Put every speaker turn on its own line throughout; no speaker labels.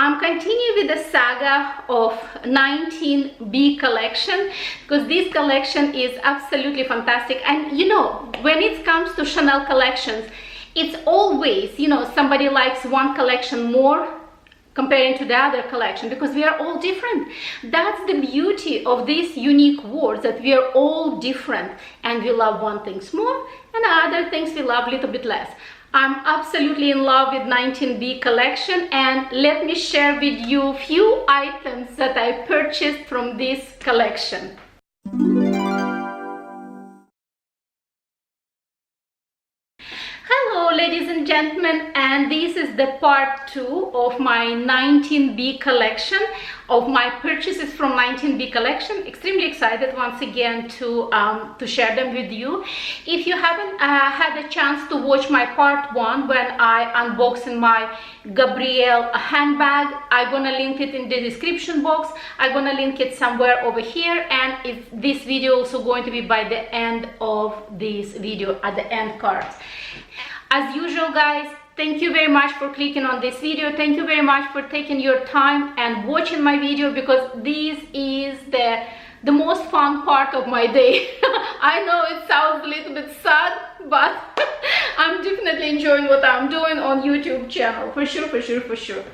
I'm continuing with the saga of 19B collection, because this collection is absolutely fantastic. And you know, when it comes to Chanel collections, it's always, you know, somebody likes one collection more comparing to the other collection, because we are all different. That's the beauty of these unique words, that we are all different and we love one things more and other things we love a little bit less. I'm absolutely in love with 19B collection, and let me share with you a few items that I purchased from this collection. Hello ladies and gentlemen, and this is the part 2 of my 19B collection, of my purchases from 19B collection. Extremely excited once again to share them with you. If you haven't had a chance to watch my part 1 when I unboxing my Gabrielle handbag, I'm gonna link it in the description box. I'm gonna link it somewhere over here, and this video also going to be by the end of this video, at the end cards. As usual guys, thank you very much for clicking on this video. Thank you very much for taking your time and watching my video, because this is the most fun part of my day. I know it sounds a little bit sad, but I'm definitely enjoying what I'm doing on YouTube channel, for sure.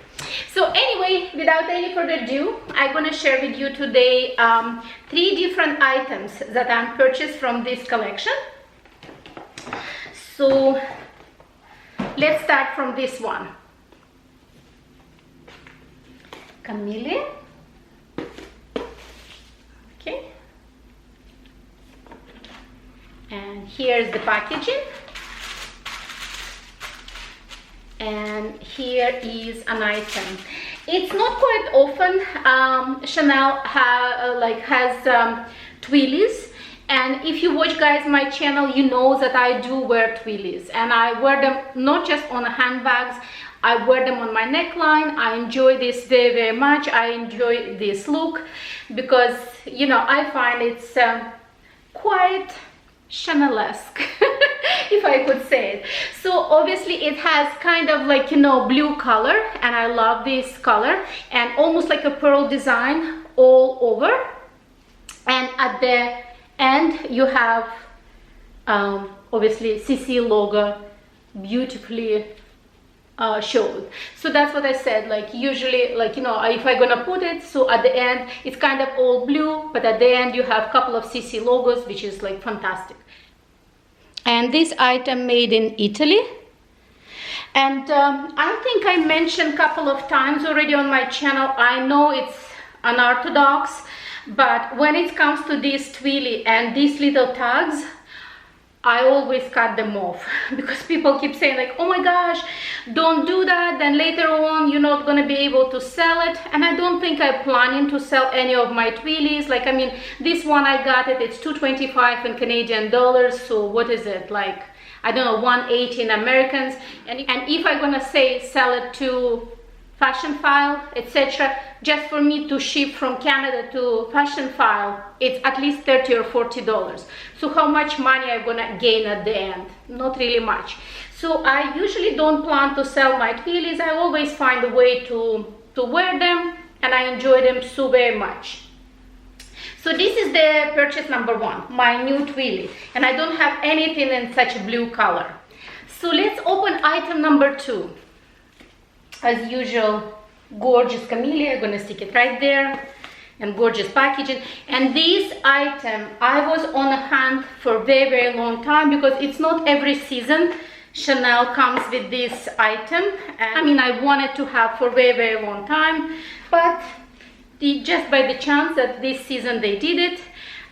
So anyway, without any further ado, I'm gonna share with you today 3 different items that I purchased from this collection. So let's start from this one. Camellia. Okay. And here's the packaging. And here is an item. It's not quite often Chanel has twillies. And if you watch guys my channel, you know that I do wear twillies, and I wear them not just on handbags, I wear them on my neckline. I enjoy this very much. I enjoy this look because, you know, I find it's quite Chanel-esque, if I could say it. So obviously it has kind of like, you know, blue color, and I love this color, and almost like a pearl design all over. And at the end you have obviously CC logo beautifully showed. So that's what I said, like usually, like, you know, if I'm gonna put it, so at the end it's kind of all blue, but at the end you have a couple of CC logos, which is like fantastic. And this item made in Italy, and I think I mentioned a couple of times already on my channel, I know it's unorthodox, but when it comes to this twilly and these little tags, I always cut them off, because people keep saying like, oh my gosh, don't do that, then later on you're not going to be able to sell it. And I don't think I'm planning to sell any of my twillies. Like, I mean, this one I got it's $2.25 in Canadian dollars, so what is it, like, I don't know, 180 in Americans. And if I'm gonna say sell it to Fashion File, etc., just for me to ship from Canada to Fashion File, it's at least $30 or $40. So how much money I'm gonna gain at the end? Not really much. So I usually don't plan to sell my twillies. I always find a way to wear them, and I enjoy them so very much. So this is the purchase number 1, my new twilly, and I don't have anything in such a blue color. So let's open item number 2. As usual, gorgeous camellia. I'm gonna stick it right there, and gorgeous packaging. And this item I was on a hunt for a very long time, because it's not every season Chanel comes with this item. And I mean, I wanted to have for a very long time, but just by the chance that this season they did it.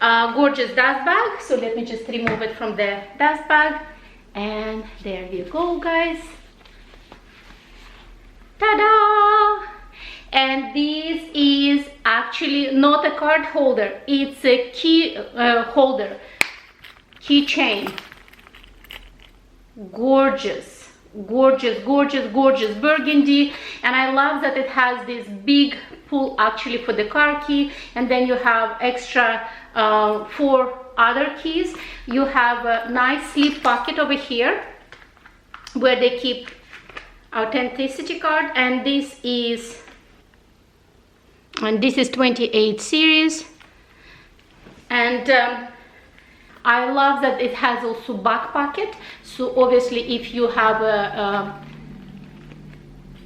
Gorgeous dust bag. So let me just remove it from the dust bag, and there we go guys. Ta-da! And this is actually not a card holder, it's a key holder, keychain. Gorgeous burgundy, and I love that it has this big pull actually for the car key, and then you have extra 4 other keys. You have a nice slip pocket over here where they keep authenticity card, and this is and this is 28 series. And I love that it has also back pocket. So obviously if you have a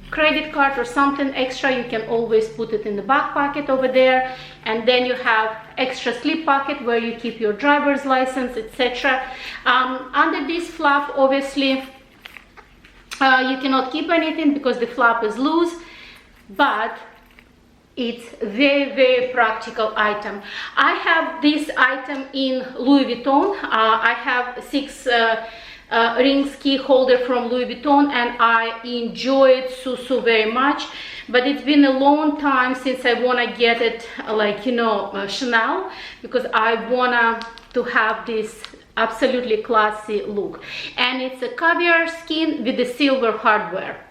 credit card or something extra, you can always put it in the back pocket over there. And then you have extra slip pocket where you keep your driver's license, etc. Under this flap, obviously you cannot keep anything because the flap is loose, but it's very practical item. I have this item in Louis Vuitton. I have 6 rings key holder from Louis Vuitton, and I enjoy it so very much. But it's been a long time since I wanna get it like, you know, Chanel, because I wanna to have this absolutely classy look. And it's a caviar skin with the silver hardware.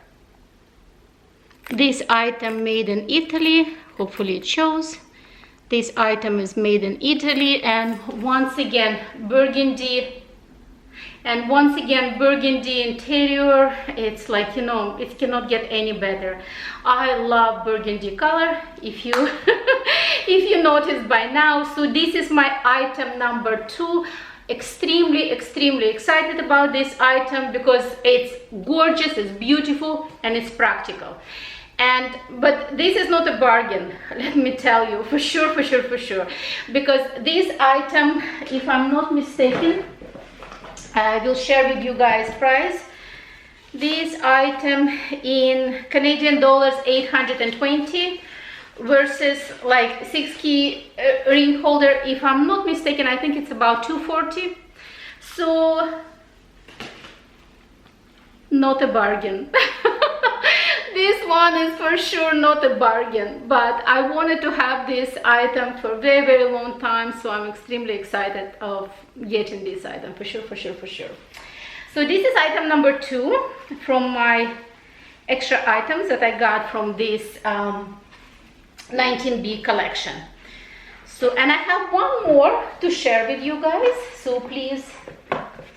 This item made in Italy, hopefully it shows. This item is made in Italy, and once again burgundy. And once again burgundy interior. It's like, you know, it cannot get any better. I love burgundy color, if you if you noticed by now. So this is my item number 2. Extremely excited about this item because it's gorgeous, it's beautiful, and it's practical. But this is not a bargain, let me tell you, for sure, because this item, if I'm not mistaken, I will share with you guys price. This item in Canadian dollars 820 versus like 6 key ring holder, if I'm not mistaken, I think it's about 240. So not a bargain. This one is for sure not a bargain, but I wanted to have this item for a very long time, so I'm extremely excited of getting this item for sure. So this is item number 2 from my extra items that I got from this 19B collection. So, and I have one more to share with you guys, so please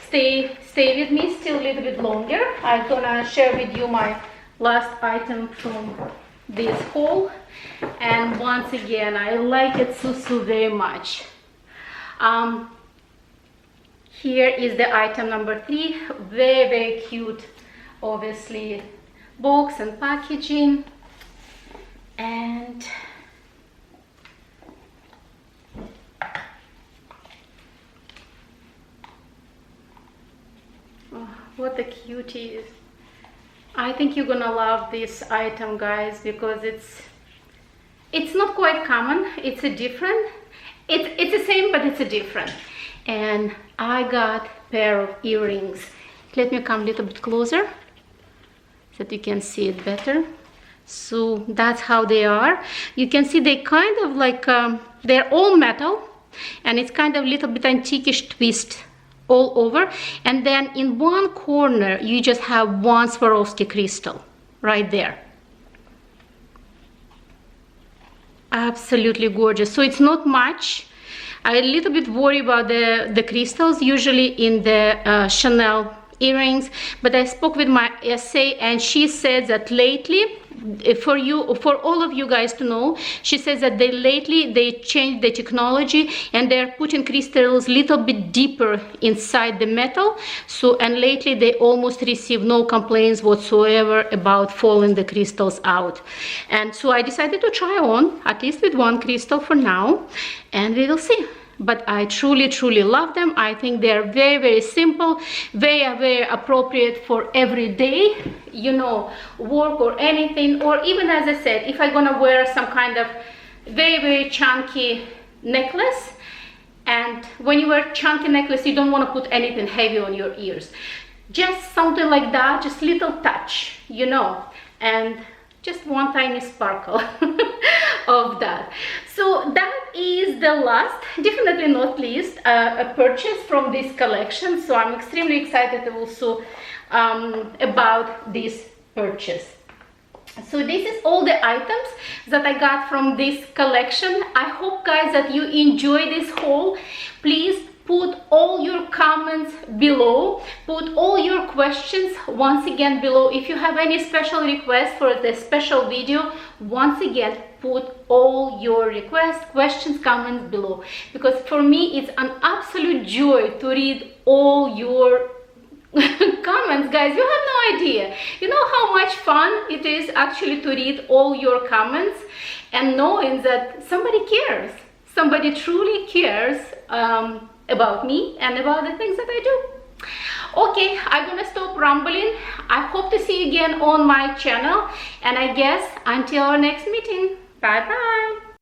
stay with me still a little bit longer. I'm gonna share with you my last item from this haul, and once again I like it so very much. Here is the item number 3. Very cute, obviously, box and packaging. And oh, what a cutie. I think you're gonna love this item, guys, because it's not quite common. It's a different, it's the same, but it's a different. And I got a pair of earrings. Let me come a little bit closer so that you can see it better. So that's how they are. You can see they kind of like they're all metal, and it's kind of a little bit antique-ish twist all over. And then in one corner you just have one Swarovski crystal right there. Absolutely gorgeous. So it's not much. I'm a little bit worried about the crystals usually in the Chanel earrings, but I spoke with my SA, and she said that lately, for all of you guys to know, she says that lately they changed the technology and they're putting crystals a little bit deeper inside the metal. So, and lately they almost receive no complaints whatsoever about falling the crystals out. And so I decided to try on at least with one crystal for now, and we will see. But I truly love them. I think they're very simple, very appropriate for everyday, you know, work or anything. Or even, as I said, if I'm gonna wear some kind of very chunky necklace, and when you wear chunky necklace, you don't want to put anything heavy on your ears. Just something like that, just little touch, you know, and just one tiny sparkle of that. So that is the last, definitely not least, a purchase from this collection. So I'm extremely excited also about this purchase. So this is all the items that I got from this collection. I hope, guys, that you enjoy this haul. Please put all your comments below, put all your questions once again below. If you have any special requests for the special video, once again put all your requests, questions, comments below, because for me it's an absolute joy to read all your comments, guys. You have no idea. You know how much fun it is actually to read all your comments and knowing that somebody cares, somebody truly cares about me and about the things that I do. Okay, I'm gonna stop rambling. I hope to see you again on my channel, and I guess until our next meeting, bye bye.